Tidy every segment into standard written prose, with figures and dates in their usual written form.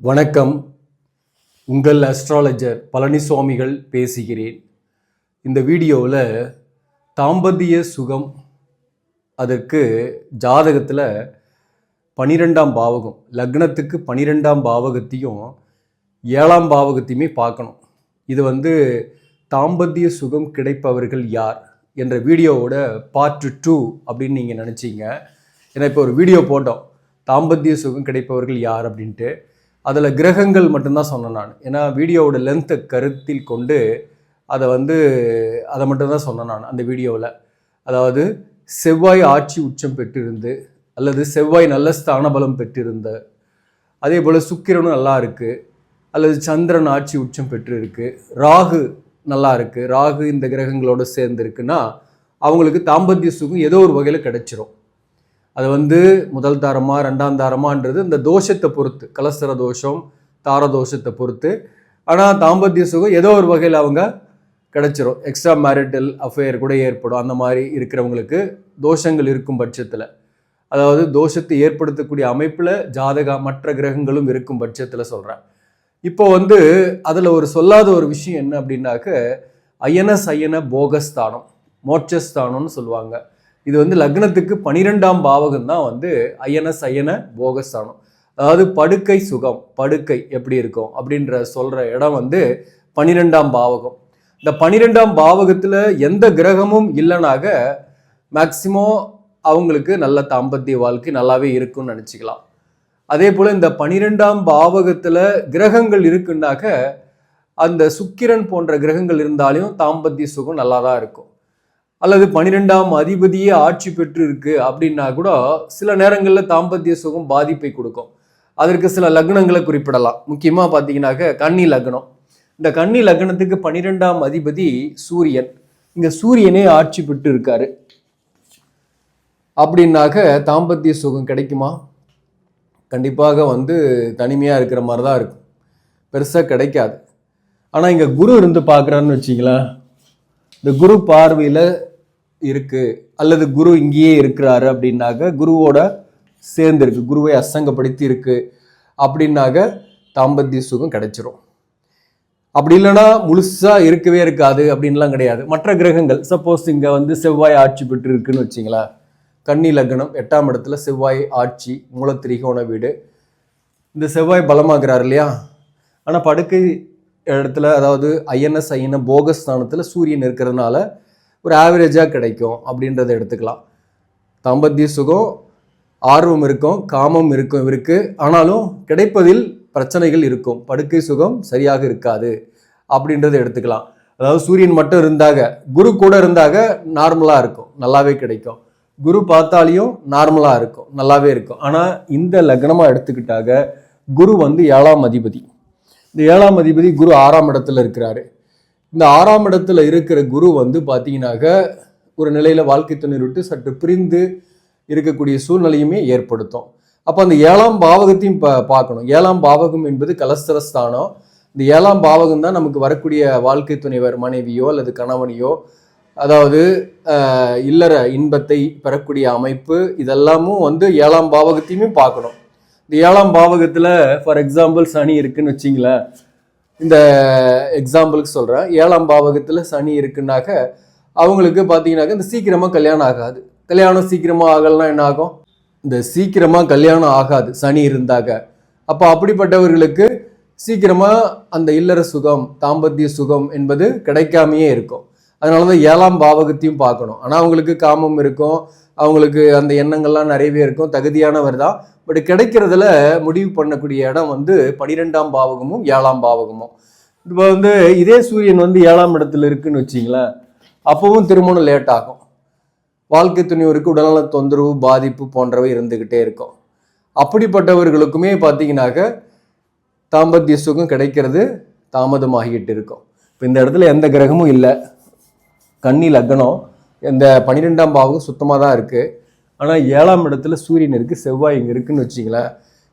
வணக்கம். உங்கள் அஸ்ட்ராலஜர் பழனிசுவாமிகள் பேசுகிறேன். இந்த வீடியோவில் தாம்பத்திய சுகம், அதற்கு ஜாதகத்தில் 12ஆம் பாவகம், லக்னத்துக்கு 12ஆம் பாவகத்தையும் 7ஆம் பாவகத்தையுமே பார்க்கணும். இது தாம்பத்திய சுகம் கிடைப்பவர்கள் யார் என்ற வீடியோவோட பார்ட் 2 அப்படின்னு நீங்கள் நினச்சிங்க. ஏன்னா இப்போ ஒரு வீடியோ போட்டோம், தாம்பத்திய சுகம் கிடைப்பவர்கள் யார் அப்படின்ட்டு. அதில் கிரகங்கள் மட்டும்தான் சொன்னேன் நான். ஏன்னா வீடியோவோட லென்த்தை கருத்தில் கொண்டு அதை மட்டும்தான் சொன்னேன் நான் அந்த வீடியோவில். அதாவது செவ்வாய் ஆட்சி உச்சம் பெற்றிருந்து, அல்லது செவ்வாய் நல்ல ஸ்தான பலம் பெற்றிருந்த, அதே போல் சுக்கிரனும் நல்லா இருக்குது, அல்லது சந்திரன் ஆட்சி உச்சம் பெற்று இருக்குது, ராகு நல்லா இருக்குது, ராகு இந்த கிரகங்களோடு சேர்ந்துருக்குன்னா அவங்களுக்கு தாம்பத்திய சுகம் ஏதோ ஒரு வகையில் கிடைச்சிரும். அது முதல் தாரமா 2ஆம் தாரமான்றது இந்த தோஷத்தை பொறுத்து, கலஸ்தர தோஷம் தார தோஷத்தை பொறுத்து. ஆனால் தாம்பத்திய சுகம் ஏதோ ஒரு வகையில் அவங்க கிடைச்சிரும். எக்ஸ்ட்ரா மேரிட்டல் அஃபேர் கூட ஏற்படும். அந்த மாதிரி இருக்கிறவங்களுக்கு தோஷங்கள் இருக்கும் பட்சத்தில், அதாவது தோஷத்தை ஏற்படுத்தக்கூடிய அமைப்பில் மற்ற கிரகங்களும் இருக்கும் பட்சத்தில் சொல்கிறேன். இப்போ அதில் ஒரு சொல்லாத ஒரு விஷயம் என்ன அப்படின்னாக்க, அயன சயன போகஸ்தானம், மோட்சஸ்தானம்னு சொல்லுவாங்க. இது லக்னத்துக்கு 12ஆம் பாவகம் தான் அயன சயன போகஸ்தானம். அதாவது படுக்கை சுகம், படுக்கை எப்படி இருக்கும் அப்படின்ற சொல்கிற இடம் 12ஆம் பாவகம். இந்த 12ஆம் பாவகத்தில் எந்த கிரகமும் இல்லைனாக மேக்சிமம் அவங்களுக்கு நல்ல தாம்பத்திய வாழ்க்கை நல்லாவே இருக்குன்னு நினச்சிக்கலாம். அதே போல் இந்த 12ஆம் பாவகத்தில் கிரகங்கள் இருக்குன்னாக்க அந்த சுக்கிரன் போன்ற கிரகங்கள் இருந்தாலும் தாம்பத்திய சுகம் நல்லா தான் இருக்கும். அல்லது 12ஆம் அதிபதியே ஆட்சி பெற்று இருக்கு அப்படின்னா கூட சில நேரங்களில் தாம்பத்திய சுகம் பாதிப்பை கொடுக்கும். அதற்கு சில லக்னங்களை குறிப்பிடலாம். முக்கியமாக பார்த்தீங்கன்னாக்க கன்னி லக்னம். இந்த கன்னி லக்னத்துக்கு 12ஆம் அதிபதி சூரியன். இங்கே சூரியனே ஆட்சி பெற்று இருக்காரு அப்படின்னாக்க தாம்பத்திய சுகம் கிடைக்குமா? கண்டிப்பாக தனிமையாக இருக்கிற மாதிரி தான் இருக்கும், பெருசாக கிடைக்காது. ஆனால் இங்கே குரு இருந்து பார்க்குறான்னு வச்சிங்களேன், இந்த குரு பார்வையில் இருக்கு, அல்லது குரு இங்கேயே இருக்கிறாரு அப்படின்னாக்க, குருவோட சேர்ந்து இருக்கு, குருவை அசங்கப்படுத்தி இருக்கு அப்படின்னாக்க தாம்பத்திய சுகம் கிடைச்சிரும். அப்படி இல்லைன்னா முழுசா இருக்கவே இருக்காது அப்படின்லாம் கிடையாது. மற்ற கிரகங்கள் சப்போஸ் இங்கே செவ்வாய் ஆட்சி பெற்று இருக்குன்னு வச்சிங்களா, கன்னி லக்னம் 8ஆம் இடத்துல செவ்வாய் ஆட்சி, மூலத்திரிகோண வீடு. இந்த செவ்வாய் பலமாகிறார் இல்லையா, ஆனால் படுக்கை இடத்துல, அதாவது அயன சயன போகஸ்தானத்தில் சூரியன் இருக்கிறதுனால ஒரு ஆவரேஜாக கிடைக்கும் அப்படின்றத எடுத்துக்கலாம். தாம்பத்திய சுகம் ஆர்வம் இருக்கும், காமம் இருக்கு, ஆனாலும் கிடைப்பதில் பிரச்சனைகள் இருக்கும். படுக்கை சுகம் சரியாக இருக்காது அப்படின்றத எடுத்துக்கலாம். அதாவது சூரியன் மட்டும் இருந்தாக, குரு கூட இருந்தாக நார்மலாக இருக்கும், நல்லாவே கிடைக்கும். குரு பார்த்தாலையும் நார்மலாக இருக்கும், நல்லாவே இருக்கும். ஆனால் இந்த லக்னமாக எடுத்துக்கிட்டாக குரு 7ஆம் அதிபதி. இந்த 7ஆம் அதிபதி குரு 6ஆம் இடத்துல இருக்கிறாரு. இந்த 6ஆம் இடத்துல இருக்கிற குரு பார்த்தீங்கன்னாக்க ஒரு நிலையில் வாழ்க்கை துணை விட்டு சற்று பிரிந்து இருக்கக்கூடிய சூழ்நிலையுமே ஏற்படுத்தும். அப்போ அந்த 7ஆம் பாவகத்தையும் பார்க்கணும். 7ஆம் பாவகம் என்பது கலஸ்தரஸ்தானம். இந்த 7ஆம் பாவகம் தான் நமக்கு வரக்கூடிய வாழ்க்கை துணைவர், மனைவியோ அல்லது கணவனையோ, அதாவது இல்லற இன்பத்தை பெறக்கூடிய அமைப்பு, இதெல்லாமும் 7ஆம் பாவகத்தையுமே பார்க்கணும். இந்த 7ஆம் பாவகத்தில் ஃபார் எக்ஸாம்பிள் சனி இருக்குன்னு வச்சிங்களேன், இந்த எக்ஸாம்பிளுக்கு சொல்கிறேன். 7ஆம் பாவகத்தில் சனி இருக்குன்னாக்க அவங்களுக்கு பார்த்தீங்கன்னாக்க இந்த சீக்கிரமாக கல்யாணம் ஆகாது. கல்யாணம் சீக்கிரமாக ஆகலைன்னா என்ன ஆகும்? இந்த சீக்கிரமாக கல்யாணம் ஆகாது சனி இருந்தாக. அப்போ அப்படிப்பட்டவர்களுக்கு சீக்கிரமாக அந்த இல்லற சுகம், தாம்பத்திய சுகம் என்பது கிடைக்காமையே இருக்கும். அதனால தான் 7ஆம் பாவகத்தையும் பார்க்கணும். ஆனால் அவங்களுக்கு காமம் இருக்கும், அவங்களுக்கு அந்த எண்ணங்கள்லாம் நிறையவே இருக்கும், தகுதியானவர் தான். பட் கிடைக்கிறதுல முடிவு பண்ணக்கூடிய இடம் 12ஆம் பாவகமும் 7ஆம் பாவகமும். இப்போ இதே சூரியன் 7ஆம் இடத்துல இருக்குன்னு வச்சிங்களேன், அப்பவும் திருமணம் லேட் ஆகும். வாழ்க்கை துணைவருக்கு உடல்நல தொந்தரவு, பாதிப்பு போன்றவை இருந்துக்கிட்டே இருக்கும். அப்படிப்பட்டவர்களுக்குமே பார்த்தீங்கன்னாக்க தாம்பத்திய சுகம் கிடைக்கிறது தாமதமாகிட்டு இருக்கும். இப்போ இந்த இடத்துல எந்த கிரகமும் இல்லை, கன்னி லக்னம், இந்த 12ஆம் பாவகம் சுத்தமாக தான் இருக்குது. ஆனால் 7ஆம் இடத்துல சூரியன் இருக்குது, செவ்வாய் இங்கே இருக்குன்னு வச்சிங்களேன்,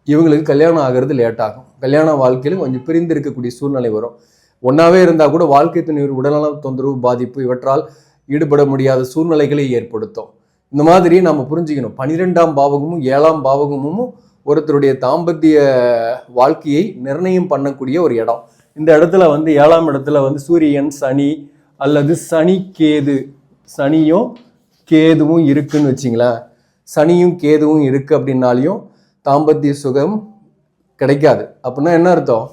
இவங்களுக்கு கல்யாணம் ஆகிறது லேட் ஆகும். கல்யாண வாழ்க்கையிலும் கொஞ்சம் பிரிந்து இருக்கக்கூடிய சூழ்நிலை வரும். ஒன்றாவே இருந்தால் கூட வாழ்க்கை துணைவர் உடல்நல தொந்தரவு, பாதிப்பு இவற்றால் ஈடுபட முடியாத சூழ்நிலைகளை ஏற்படுத்தும். இந்த மாதிரி நம்ம புரிஞ்சுக்கணும். 12ஆம் பாவகமும் 7ஆம் பாவகமும் ஒருத்தருடைய தாம்பத்திய வாழ்க்கையை நிர்ணயம் பண்ணக்கூடிய ஒரு இடம். இந்த இடத்துல வந்து 7ஆம் இடத்துல வந்து சூரியன், சனி அல்லது சனி கேது, சனியும் கேதுவும் இருக்குன்னு வச்சிங்களேன். சனியும் கேதுவும் இருக்கு அப்படின்னாலையும் தாம்பத்திய சுகம் கிடைக்காது. அப்படின்னா என்ன அர்த்தம்?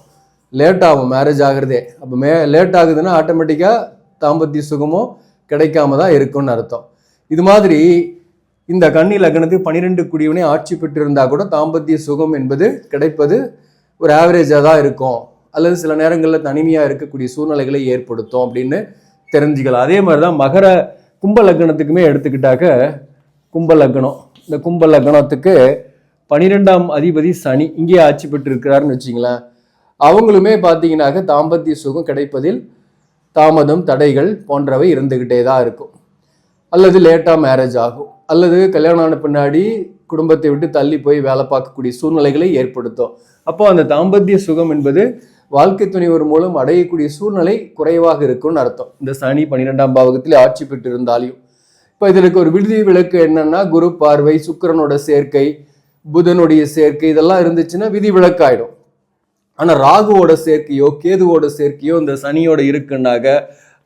லேட் ஆகும் மேரேஜ் ஆகுறதே. அப்போ லேட் ஆகுதுன்னா ஆட்டோமேட்டிக்காக தாம்பத்திய சுகமும் கிடைக்காம தான் இருக்கும்னு அர்த்தம். இது மாதிரி இந்த கன்னி லக்னத்துக்கு 12 குடியவனே ஆட்சி பெற்றிருந்தா கூட தாம்பத்திய சுகம் என்பது கிடைப்பது ஒரு ஆவரேஜாக தான் இருக்கும், அல்லது சில நேரங்களில் தனிமையாக இருக்கக்கூடிய சூழ்நிலைகளை ஏற்படுத்தும் அப்படின்னு தெரிஞ்சுக்கலாம். அதே மாதிரி தான் மகர கும்ப லக்னத்துக்குமே எடுத்துக்கிட்டாக்க, கும்ப லக்னம், இந்த கும்ப லக்னத்துக்கு 12ஆம் அதிபதி சனி இங்கே ஆட்சி பெற்று இருக்கிறாருன்னு வச்சிங்களேன். அவங்களுமே பார்த்தீங்கன்னாக்க தாம்பத்திய சுகம் கிடைப்பதில் தாமதம், தடைகள் போன்றவை இருந்துக்கிட்டே தான் இருக்கும். அல்லது லேட்டாக மேரேஜ் ஆகும், அல்லது கல்யாணம் ஆன பின்னாடி குடும்பத்தை விட்டு தள்ளி போய் வேலை பார்க்கக்கூடிய சூழ்நிலைகளை ஏற்படுத்தும். அப்போ அந்த தாம்பத்திய சுகம் என்பது வாழ்க்கை துணைவர் மூலம் அடையக்கூடிய சூழ்நிலை குறைவாக இருக்கும்னு அர்த்தம். இந்த சனி 12ஆம் பாவகத்தில் ஆட்சி பெற்று இருந்தாலையும். இப்போ இதற்கு ஒரு விடுதி விலக்கு என்னன்னா, குரு பார்வை, சுக்கிரனோட சேர்க்கை, புதனுடைய சேர்க்கை இதெல்லாம் இருந்துச்சுன்னா விதி விலக்காயிடும். ஆனால் ராகுவோட சேர்க்கையோ கேதுவோட சேர்க்கையோ இந்த சனியோட இருக்குன்னாக்க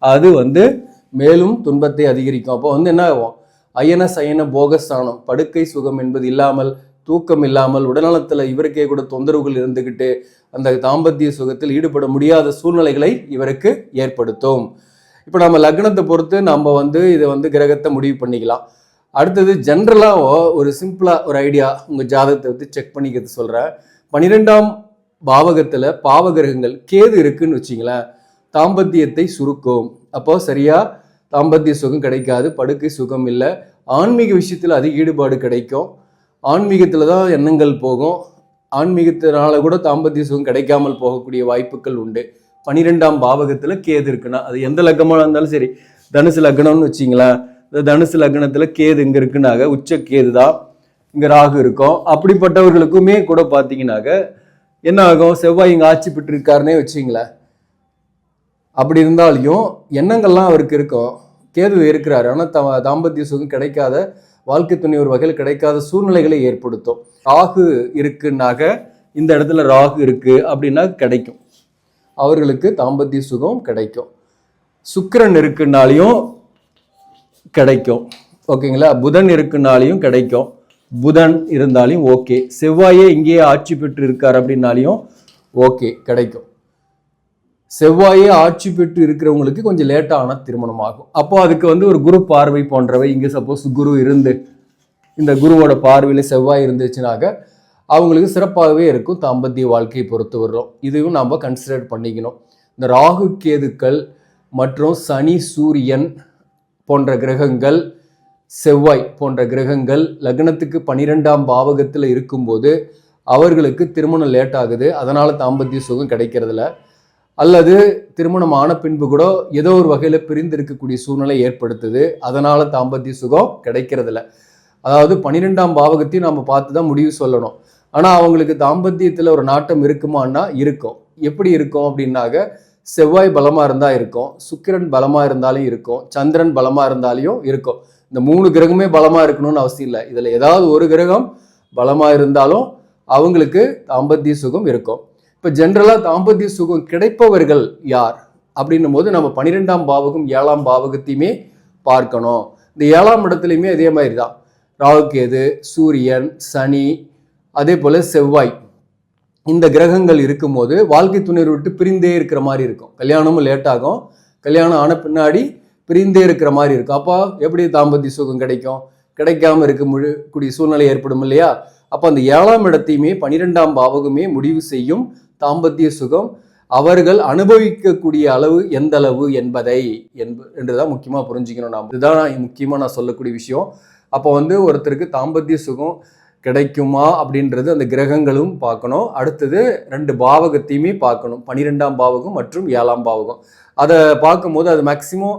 அது வந்து மேலும் துன்பத்தை அதிகரிக்கும். அப்போ வந்து என்ன ஆகும்? அயன சயன போகஸ்தானம், படுக்கை சுகம் என்பது இல்லாமல், தூக்கம் இல்லாமல், உடல்நலத்தில் இவருக்கே கூட தொந்தரவுகள் இருந்துக்கிட்டு அந்த தாம்பத்திய சுகத்தில் ஈடுபட முடியாத சூழ்நிலைகளை இவருக்கு ஏற்படுத்தும். இப்போ நம்ம லக்னத்தை பொறுத்து நம்ம வந்து இதை வந்து கிரகத்தை முடிவு பண்ணிக்கலாம். அடுத்தது ஜென்ரலாக ஒரு சிம்பிளாக ஒரு ஐடியா உங்கள் ஜாதகத்தை வந்து செக் பண்ணிக்கிறது சொல்கிறேன். 12ஆம் பாவகத்தில் பாவகிரகங்கள் கேது இருக்குன்னு வச்சிங்களேன், தாம்பத்தியத்தை சுருக்கும். அப்போ சரியா தாம்பத்திய சுகம் கிடைக்காது, படுக்கை சுகம் இல்லை. ஆன்மீக விஷயத்தில் அதிக ஈடுபாடு கிடைக்கும், ஆன்மீகத்தில் தான் எண்ணங்கள் போகும், ஆன்மீகத்தினால கூட தாம்பத்திய சுகம் கிடைக்காமல் போகக்கூடிய வாய்ப்புகள் உண்டு. 12ஆம் பாவகத்தில் கேது இருக்குன்னா, அது எந்த லக்னமாக இருந்தாலும் சரி, தனுசு லக்னம்னு வச்சிங்களேன், இந்த தனுசு லக்னத்தில் கேது இங்கே இருக்குனாக்க உச்ச கேது தான், இங்கே ராகு இருக்கும். அப்படிப்பட்டவர்களுக்குமே கூட பார்த்தீங்கன்னாக்க என்ன ஆகும்? செவ்வாய் இங்கே ஆட்சி பெற்றிருக்காருன்னே வச்சிங்களேன். அப்படி இருந்தாலையும் எண்ணங்கள்லாம் அவருக்கு இருக்கும், கேது இருக்கிறாரு, ஆனால் தாம்பத்திய சுகம் கிடைக்காத, வாழ்க்கை துணை ஒரு வகையில் கிடைக்காத சூழ்நிலைகளை ஏற்படுத்தும். ராகு இருக்குன்னாக்க, இந்த இடத்துல ராகு இருக்கு அப்படின்னா கிடைக்கும், அவர்களுக்கு தாம்பத்திய சுகம் கிடைக்கும். சுக்கிரன் இருக்குன்னாலையும் கிடைக்கும், ஓகேங்களா. புதன் இருக்குனாலையும் கிடைக்கும், புதன் இருந்தாலையும் ஓகே. செவ்வாயே இங்கேயே ஆட்சி பெற்று இருக்கார் அப்படின்னாலையும் ஓகே கிடைக்கும். செவ்வாயே ஆட்சி பெற்று இருக்கிறவங்களுக்கு கொஞ்சம் லேட்டான திருமணம் ஆகும். அப்போ அதுக்கு வந்து ஒரு குரு பார்வை போன்றவை, இங்கே சப்போஸ் குரு இருந்து இந்த குருவோட பார்வையில் செவ்வாய் இருந்துச்சுனாக்க அவங்களுக்கு சிறப்பாகவே இருக்கும் தாம்பத்திய வாழ்க்கையை பொறுத்து வர்றோம். இதுவும் நாம் கன்சிடர் பண்ணிக்கணும். இந்த ராகு கேதுக்கள் மற்றும் சனி சூரியன் போன்ற கிரகங்கள், செவ்வாய் போன்ற கிரகங்கள் லக்னத்துக்கு 12ஆம் பாவகத்தில் இருக்கும்போது அவர்களுக்கு திருமணம் லேட் ஆகுது, அதனால தாம்பத்திய சுகம் கிடைக்கிறதில்ல. அல்லது திருமணம் ஆன பின்பு கூட ஏதோ ஒரு வகையில் பிரிந்து இருக்கக்கூடிய சூழ்நிலை ஏற்படுத்துது, அதனால தாம்பத்திய சுகம் கிடைக்கிறதில்ல. அதாவது 12ஆம் பாவகத்தையும் நம்ம பார்த்து தான் முடிவு சொல்லணும். ஆனால் அவங்களுக்கு தாம்பத்தியத்தில் ஒரு நாட்டம் இருக்குமான்னா இருக்கும். எப்படி இருக்கும் அப்படின்னாக்க, செவ்வாய் பலமாக இருந்தால் இருக்கும், சுக்கிரன் பலமாக இருந்தாலும் இருக்கும், சந்திரன் பலமாக இருந்தாலையும் இருக்கும். இந்த 3 கிரகமே பலமாக இருக்கணும்னு அவசியம் இல்லை. இதில் ஏதாவது ஒரு கிரகம் பலமாக இருந்தாலும் அவங்களுக்கு தாம்பத்திய சுகம் இருக்கும். இப்போ ஜென்ரலாக தாம்பத்திய சுகம் கிடைப்பவர்கள் யார் அப்படின்னும் போது நம்ம 12ஆம் பாவகம் 7ஆம் பாவகத்தையுமே பார்க்கணும். இந்த 7ஆம் இடத்துலையுமே அதே மாதிரி தான் ராகுகேது, சூரியன், சனி, அதே போல் செவ்வாய், இந்த கிரகங்கள் இருக்கும்போது வாழ்க்கை துணையை விட்டு பிரிந்தே இருக்கிற மாதிரி இருக்கும். கல்யாணமும் லேட் ஆகும், கல்யாணம் ஆன பின்னாடி பிரிந்தே இருக்கிற மாதிரி இருக்கும். அப்போ எப்படி தாம்பத்திய சுகம் கிடைக்கும்? கிடைக்காம இருக்கக்கூடிய சூழ்நிலை ஏற்படும் இல்லையா? அப்போ அந்த 7ஆம் இடத்தையுமே 12ஆம் பாவகமே முடிவு செய்யும் தாம்பத்திய சுகம் அவர்கள் அனுபவிக்கக்கூடிய அளவு எந்த அளவு என்பதை என்றுதான் முக்கியமாக புரிஞ்சுக்கணும். நாம் இதுதான் முக்கியமாக நான் சொல்லக்கூடிய விஷயம். அப்போ வந்து ஒருத்தருக்கு தாம்பத்திய சுகம் கிடைக்குமா அப்படின்றது அந்த கிரகங்களும் பார்க்கணும். அடுத்தது 2 பாவகத்தையுமே பார்க்கணும், 12ஆம் பாவகம் மற்றும் 7ஆம் பாவகம். அதை பார்க்கும்போது அது மேக்சிமம்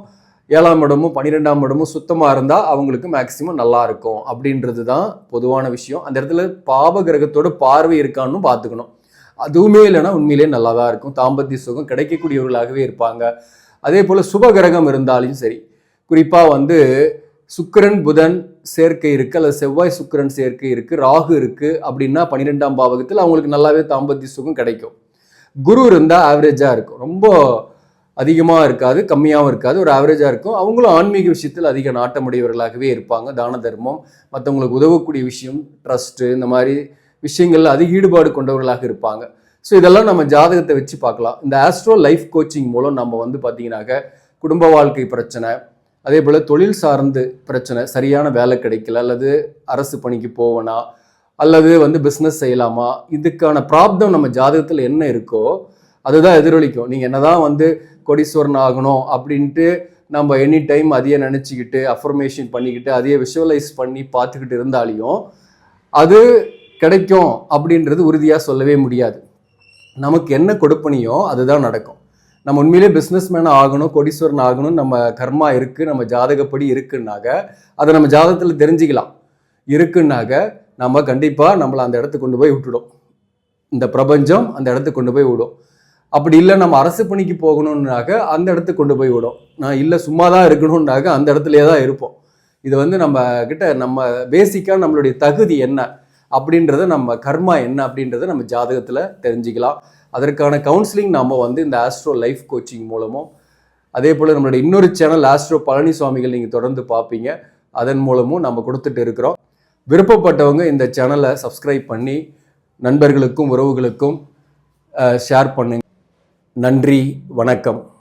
7ஆம் இடமும் 12ஆம் இடமும் சுத்தமாக இருந்தால் அவங்களுக்கு மேக்சிமம் நல்லா இருக்கும் அப்படின்றது தான் பொதுவான விஷயம். அந்த இடத்துல பாவ கிரகத்தோட பார்வை இருக்கான்னு பார்த்துக்கணும். அதுவுமே இல்லைன்னா உண்மையிலே நல்லா தான் இருக்கும், தாம்பத்திய சுகம் கிடைக்கக்கூடியவர்களாகவே இருப்பாங்க. அதே போல் சுப கிரகம் இருந்தாலும் சரி, குறிப்பாக வந்து சுக்கிரன் புதன் சேர்க்கை இருக்கு, அல்லது செவ்வாய் சுக்கிரன் சேர்க்கை இருக்கு, ராகு இருக்கு அப்படின்னா 12ஆம் பாவகத்தில் அவங்களுக்கு நல்லாவே தாம்பத்திய சுகம் கிடைக்கும். குரு இருந்தால் ஆவரேஜாக இருக்கும், ரொம்ப அதிகமாக இருக்காது, கம்மியாகவும் இருக்காது, ஒரு ஆவரேஜாக இருக்கும். அவங்களும் ஆன்மீக விஷயத்தில் அதிக நாட்டமுடையவர்களாகவே இருப்பாங்க. தான தர்மம், மற்றவங்களுக்கு உதவக்கூடிய விஷயம், ட்ரஸ்ட்டு, இந்த மாதிரி விஷயங்கள்ல அதிக ஈடுபாடு கொண்டவர்களாக இருப்பாங்க. ஸோ இதெல்லாம் நம்ம ஜாதகத்தை வச்சு பார்க்கலாம். இந்த ஆஸ்ட்ரோ லைஃப் கோச்சிங் மூலம் நம்ம வந்து பார்த்தீங்கன்னாக்க குடும்ப வாழ்க்கை பிரச்சனை, அதே போல் தொழில் சார்ந்து பிரச்சனை, சரியான வேலை கிடைக்கல, அல்லது அரசு பணிக்கு போவனா, அல்லது வந்து பிஸ்னஸ் செய்யலாமா, இதுக்கான ப்ராப்ளம் நம்ம ஜாதகத்தில் என்ன இருக்கோ அதுதான் எதிரொலிக்கும். நீங்கள் என்னதான் வந்து கோடீஸ்வரன் ஆகணும் அப்படின்ட்டு நம்ம எனி டைம் அதையே நினச்சிக்கிட்டு அஃபர்மேஷன் பண்ணிக்கிட்டு அதையே விஷுவலைஸ் பண்ணி பார்த்துக்கிட்டு இருந்தாலையும் அது கிடைக்கும் அப்படின்றது உறுதியாக சொல்லவே முடியாது. நமக்கு என்ன கொடுப்பனியோ அதுதான் நடக்கும். நம்ம உண்மையிலே பிஸ்னஸ் மேனாக ஆகணும், கோடீஸ்வரன் ஆகணும், நம்ம கர்மா இருக்குது, நம்ம ஜாதகப்படி இருக்குன்னாக அதை நம்ம ஜாதகத்தில் தெரிஞ்சுக்கலாம். இருக்குன்னாக நம்ம கண்டிப்பாக நம்மளை அந்த இடத்துக்கு கொண்டு போய் விட்டுடும். இந்த பிரபஞ்சம் அந்த இடத்துக்கு கொண்டு போய் விடும். அப்படி இல்லை நம்ம அரசு பணிக்கு போகணுன்னாக்க அந்த இடத்துக்கு கொண்டு போய் விடும். நான் இல்லை சும்மா தான் இருக்கணும்னாக்க அந்த இடத்துலையே தான் இருப்போம். இது வந்து நம்ம கிட்ட நம்ம பேசிக்காக நம்மளுடைய தகுதி என்ன அப்படின்றத, நம்ம கர்மா என்ன அப்படின்றத நம்ம ஜாதகத்தில் தெரிஞ்சுக்கலாம். அதற்கான கவுன்சிலிங் நம்ம வந்து இந்த ஆஸ்ட்ரோ லைஃப் கோச்சிங் மூலமும், அதே போல் நம்மளுடைய இன்னொரு சேனல் ஆஸ்ட்ரோ பழனி சுவாமிகள் நீங்கள் தொடர்ந்து பார்ப்பீங்க, அதன் மூலமும் நம்ம கொடுத்துட்டு இருக்கிறோம். விருப்பப்பட்டவங்க இந்த சேனலை சப்ஸ்கிரைப் பண்ணி நண்பர்களுக்கும் உறவுகளுக்கும் ஷேர் பண்ணுங்க. நன்றி, வணக்கம்.